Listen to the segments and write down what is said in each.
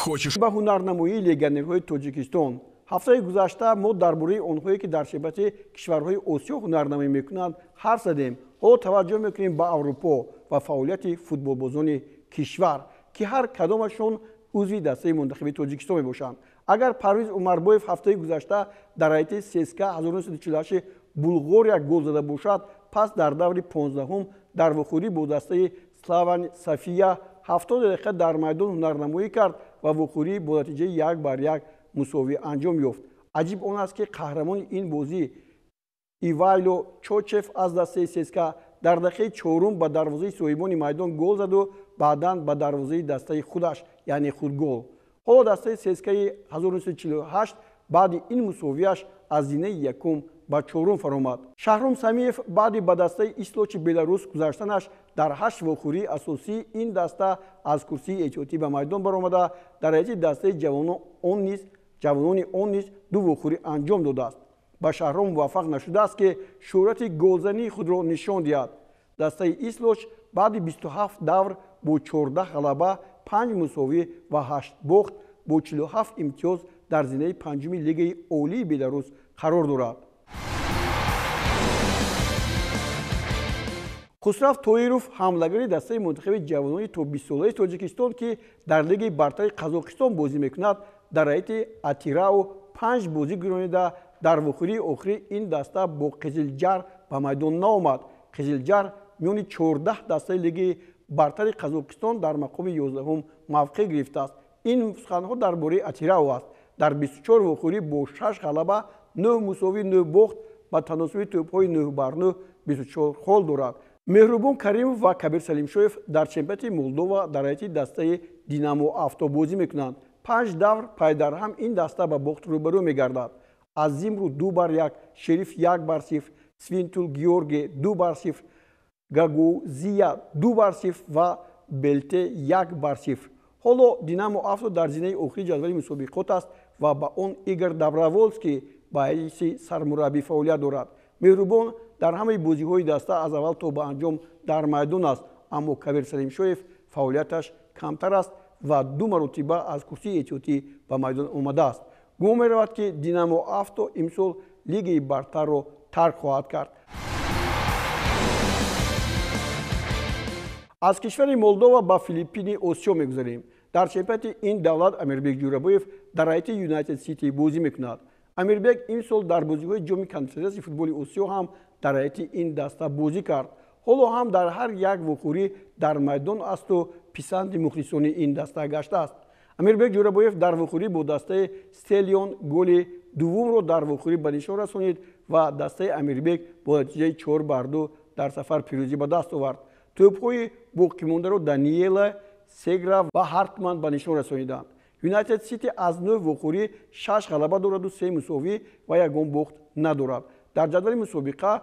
Хочешь? ба ҳунарнамоии легионерҳои Тоҷикистон. ҳафтаи гузашта мо дар бораи онҳое ки дар шабати кишварҳои Осиё ҳунарнамоӣ мекунанд ҳарф задем. ҳоло таваҷҷӯҳ мекунем ба Аврупо ва фаъолияти футболбозони кишвар ки ҳар кадомашон узви дастаи мунтахаби Тоҷикистон мебошанд. агар Парвиз Умарбоев ҳафтаи гузашта дар ҳайати ССК 1948 Булғория гол зада бошад, пас дар даври 15-ум дар вохӯрӣ бо дастаи Славян София 70 дақиқа дар майдон ҳунарнамоӣ кард ва вохӯрӣ бо натиҷаи 1-1 мусовӣ анҷом ёфт. аҷиб он аст ки қаҳрамони ин бозӣ Ивайло Чочев аз дастаи ССК дар дақиқаи 4-ум ба дарвозаи соҳибони майдон гол заду баъдан ба дарвозаи дастаи худаш яъне худ гол. ҳоло дастаи ССК-и 1948 баъди ин мусовиаш аз зинаи якум ба 4-ум фаромад. Шаҳром Самиев баъди ба дастаи Ислочи Беларус гузаштанаш дар 8 вохӯрии асосии ин даста аз курсии эҳтиётӣ ба майдон баромада, дар ҳайати дастаи ҷавонони он низ 2 вохӯрӣ анҷом додааст. ба Шаҳром муваффақ нашудааст ки шӯҳрати голзании худро нишон диҳад. дастаи Ислоч баъди 27 давр бо 14 ғалаба, 5 мусовӣ ва 8 бохт бо 47 имтиёз дар зинаи панҷуми Лигаи Олии Беларус қарор дорад. Хусрав Тоиров ҳамлагари дастаи мунтахаби ҷавонони то 20 солаи Тоҷикистон ки дар Лигаи бартари Қазоқистон бозӣ мекунад, дар ҳайати Атирао 5 бозӣ гузаронида дар вохӯрии охирӣ ин даста бо Қизилҷар ба майдон наомад. Қизилҷар миёни 14 дастаи Лигаи бартари Қазоқистон дар мақоми 11-ум мавқеъ гирифтааст. ин суханҳо дар бораи Атирао аст. дар 24 вохӯрӣ бо 6 ғалаба, 9 мусовӣ, 9 бохт ба таносуби тӯбҳои 9-бар-9 24 хол дорад. Меҳрубон Каримов ва Кабир Салимшоев дар чемпионати Молдова дар ҳайати дастаи Динамо Авто бозӣ мекунанд. 5 давр пайдарҳам ин даста ба бохт рӯбарӯ мегардад. Азимру 2-1, Шериф 1-0, Свинтул Георги 2-0, Гагузия 2-0 ва Белте 1-0. ҳоло Динамо Авто дар зинаи охири ҷадвали мусобиқот аст ва ба он Игор Доброволский ба ҳайси сармураббӣ фаъолият дорад. Меҳрубон дар ҳамаи бозиҳои даста аз аввал то ба анҷом дар майдон аст, аммо Кабир Салимшоев фаъолияташ камтар аст ва 2 маротиба аз курсии эҳтиётӣ ба майдон омадааст. гумон меравад ки Динамо Авто имсол Лигаи бартарро тарк хоҳад кард. аз кишвари Молдова ба Филиппини Осиё мегузарем. дар чемпионати ин давлат Амирбек Ҷӯрабоев дар ҳайати Юнайтед Сити бозӣ мекунад. Амирбек имсол дар бозиҳои ҷоми конфедератсияи футболи Осиё ҳам дар ҳайати ин даста бозӣ кард. ҳоло ҳам дар ҳар як вохӯрӣ дар майдон асту писанди мухлисони ин даста гаштааст. Амирбек Ҷӯрабоев дар вохӯрӣ бо дастаи Стелион голи дуввумро дар вохӯрӣ ба нишон расонид ва дастаи Амирбек бо натиҷаи 4-2 дар сафар пирӯзӣ ба даст овард. тӯбҳои боқимондаро Даниела, Сегра ва Хартман ба нишон расониданд. Юнайтед Сити аз 9 вохӯрӣ 6 ғалаба дораду 3 мусовӣ ва 1 бохт надорад. дар ҷадвали мусобиқа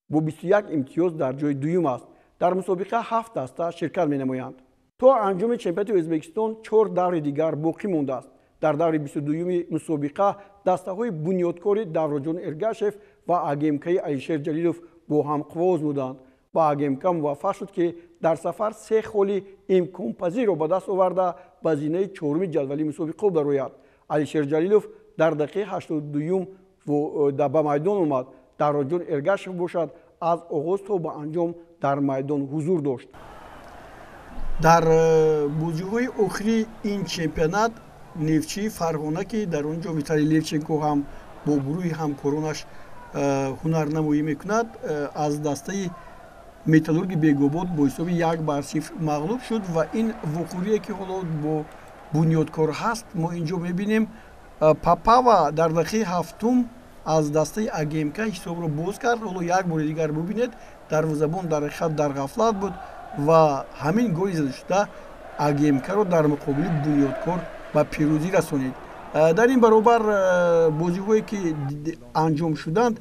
бо 21 имтиёз дар ҷои дуюм аст. дар мусобиқа 7 даста ширкат менамоянд. то анҷоми чемпионати Ӯзбекистон 4 даври дигар боқӣ мондааст. дар даври 22-юми мусобиқа дастаҳои бунёдкори Давроҷон Эргашев ва агемкаи Алишер Ҷалилов бо ҳамқувоз буданд. ба агемка муваффақ шуд ки дар сафар 3 холи имконпазирро ба даст оварда ба зинаи 4-уми ҷадвали мусобиқо барояд. Алишер Ҷалилов дар дақиқаи 82-юм ба майдон омад. Давроҷон Эргашев бошад аз оғоз то ба анҷом дар майдон ҳузур дошт. дар бозиҳои охири ин чемпионат Нефчии Фарғона ки дар он ҷо Виталий Левченко ҳам бо гурӯҳи ҳамкоронаш ҳунарнамоӣ мекунад, аз дастаи Металлурги Бегобод бо ҳисоби 1-0 мағлуб шуд ва ин вохӯрие ки ҳоло бо бунёдкор ҳаст мо ин ҷо мебинем. Папава дар дақиқаи 7-ум аз дастаи агемка ҳисобро боз кард. ҳоло як бори дигар бубинед, дарвозабон дар ҳақиқат дар ғафлат буд ва ҳамин голи задашуда агемкаро дар муқобили бунёдкор ба пирӯзӣ расонид. дар ин баробар бозиҳое ки анҷом шуданд,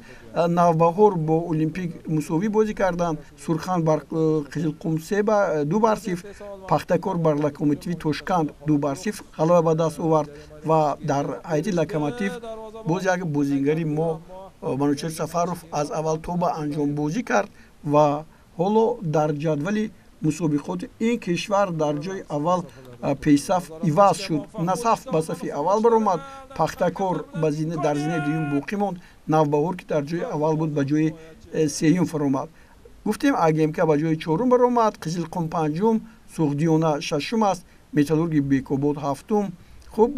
Навбаҳор бо Олимпик мусовӣ бозӣ карданд, Сурхан бар Қизилқумсеба 2-0, Пахтакор бар Локомотиви Тошканд 2-0 ғалаба ба даст овард ва дар ҳайати Локомотив боз як бозингари мо Манучер Сафаров аз аввал то ба анҷом бозӣ кард ва ҳоло дар ҷадвали мусобиқоти ин кишвар дар ҷои аввал пейсаф иваз шуд. Насафт ба сафи аввал баромад. Пахтакор дар зини дуюм боқӣ монд. Навбаҳор ки дар ҷои аввал буд ба ҷои сеюм фаромад. гуфтем АГМК ба ҷои чорум баромад. Қизилқум панҷум, Суғдиёна шашум аст, Металлурги Бекобод ҳафтум, хуб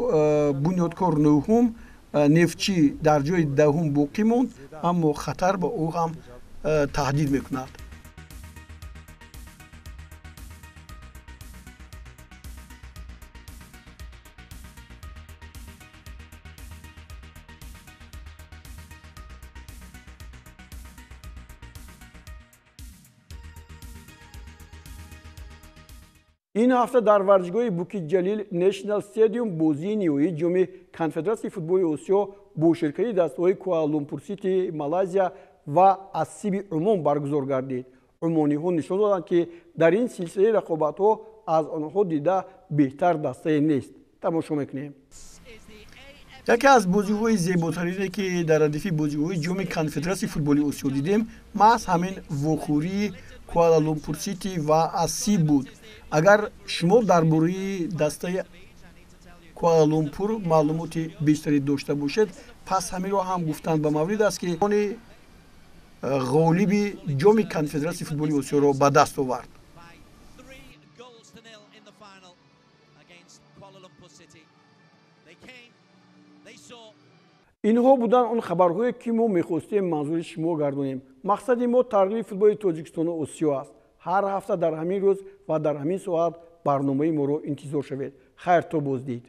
Бунёдкор нӯҳум, Нефтчӣ дар ҷои даҳум боқӣ монд, аммо хатар ба ӯ ҳам таҳдид мекунад. این هفته در ورزشگاه بوکی جلیل نشنال استادیوم بازی نیویی جام کنفدراسیون فوتبال آسیا با شرکت دسته‌های کوالالامپور سیتی مالزیا و اسیب عموم برگزار گردید. عمومی‌ها نشان دادند که در این سلسله رقابت‌ها از آنها دیده بهتر دسته نیست. تماشا می‌کنیم. یکی از بازی‌های زیباترینی که در ردیف بازی‌های جام کنفدراسیون فوتبال آسیا دیدیم محض همین واخوری کوالالامپور سیتی و اسیب بود. اگر شما درباره دسته کوالالامپور معلومات بیشتری داشته باشید پس همین رو هم گفتن به مورد است که غالب جام کنفدراسیون فوتبال آسیا را به دست آورد. اینها بودن اون خبرهایی که ما می‌خواستیم منظور شما گردونیم. مقصد ما ترغیب فوتبال تاجیکستان و آسیا است. هر هفته در همین روز و در همین ساعت برنامه ما رو انتظار شوید. خیر تا بازدید.